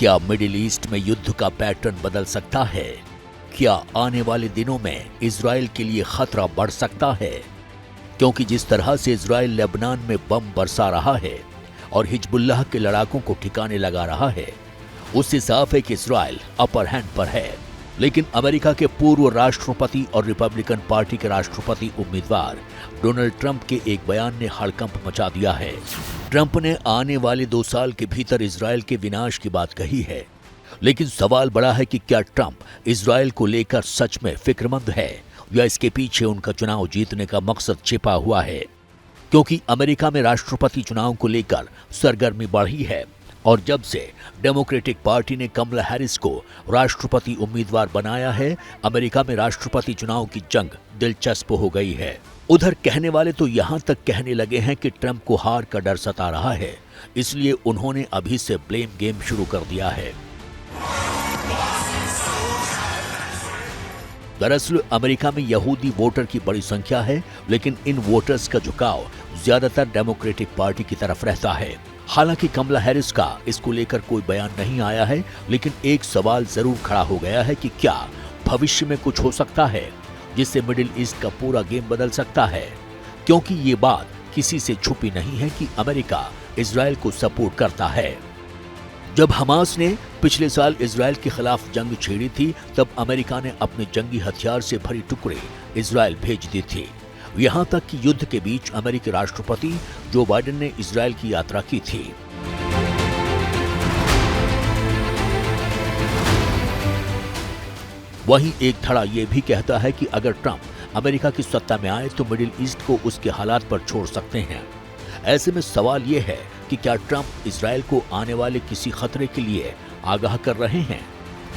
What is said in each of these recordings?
क्या middle east में युद्ध का पैटर्न बदल सकता है? क्या आने वाले दिनों में इजराइल के लिए खतरा बढ़ सकता है? क्योंकि जिस तरह से इजराइल लेबनान में बम बरसा रहा है और हिजबुल्लाह के लड़ाकों को ठिकाने लगा रहा है, उससे साफ है कि इजराइल अपर हैंड पर है। लेकिन अमेरिका के पूर्व राष्ट्रपति और रिपब्लिकन पार्टी के राष्ट्रपति उम्मीदवार डोनाल्ड ट्रंप के एक बयान ने हड़कंप मचा दिया है। ट्रंप ने आने वाले 2 साल के भीतर इजराइल के विनाश की बात कही है। लेकिन सवाल बड़ा है कि क्या ट्रंप इजराइल को लेकर सच में फिक्रमंद है या इसके पीछे उनका चुनाव जीतने का मकसद छिपा हुआ है? क्योंकि अमेरिका में राष्ट्रपति चुनाव को लेकर सरगर्मी बढ़ी है और जब से डेमोक्रेटिक पार्टी ने कमला हैरिस को राष्ट्रपति उम्मीदवार बनाया है, अमेरिका में राष्ट्रपति चुनाव की जंग दिलचस्प हो गई है। उधर कहने वाले तो यहां तक कहने लगे हैं कि ट्रंप को हार का डर सता रहा है, इसलिए उन्होंने अभी से ब्लेम गेम शुरू कर दिया है। दरअसल अमेरिका में यहूदी वोटर की बड़ी संख्या है, लेकिन इन वोटर्स का झुकाव ज्यादातर डेमोक्रेटिक पार्टी की तरफ रहता है। हालांकि कमला हैरिस का इसको लेकर कोई बयान नहीं आया है, लेकिन एक सवाल जरूर खड़ा हो गया है कि क्या भविष्य में कुछ हो सकता है जिससे मिडिल ईस्ट का पूरा गेम बदल सकता है? क्योंकि ये बात किसी से छुपी नहीं है कि अमेरिका इजराइल को सपोर्ट करता है। जब हमास ने पिछले साल इजराइल के खिलाफ जंग छेड़ी थी, तब अमेरिका ने अपने जंगी हथियार से भरी टुकड़े इजराइल भेज दी थी। यहां तक कि युद्ध के बीच अमेरिकी राष्ट्रपति जो बाइडेन ने इजराइल की यात्रा की थी। वहीं एक धड़ा यह भी कहता है कि अगर ट्रंप अमेरिका की सत्ता में आए तो मिडिल ईस्ट को उसके हालात पर छोड़ सकते हैं। ऐसे में सवाल यह है कि क्या ट्रंप इजराइल को आने वाले किसी खतरे के लिए आगाह कर रहे हैं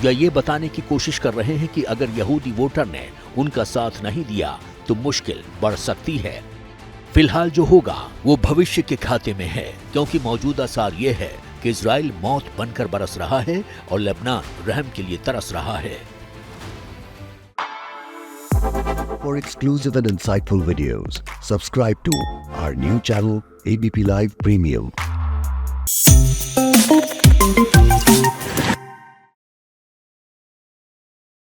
या ये बताने की कोशिश कर रहे हैं कि अगर यहूदी वोटर ने उनका साथ नहीं दिया तो मुश्किल बढ़ सकती है। फिलहाल जो होगा वो भविष्य के खाते में है, क्योंकि मौजूदा सार ये है कि इजराइल मौत बनकर बरस रहा है और लेबनान रहम के लिए तरस रहा है। For exclusive and insightful videos, subscribe to our new channel ABP Live Premium.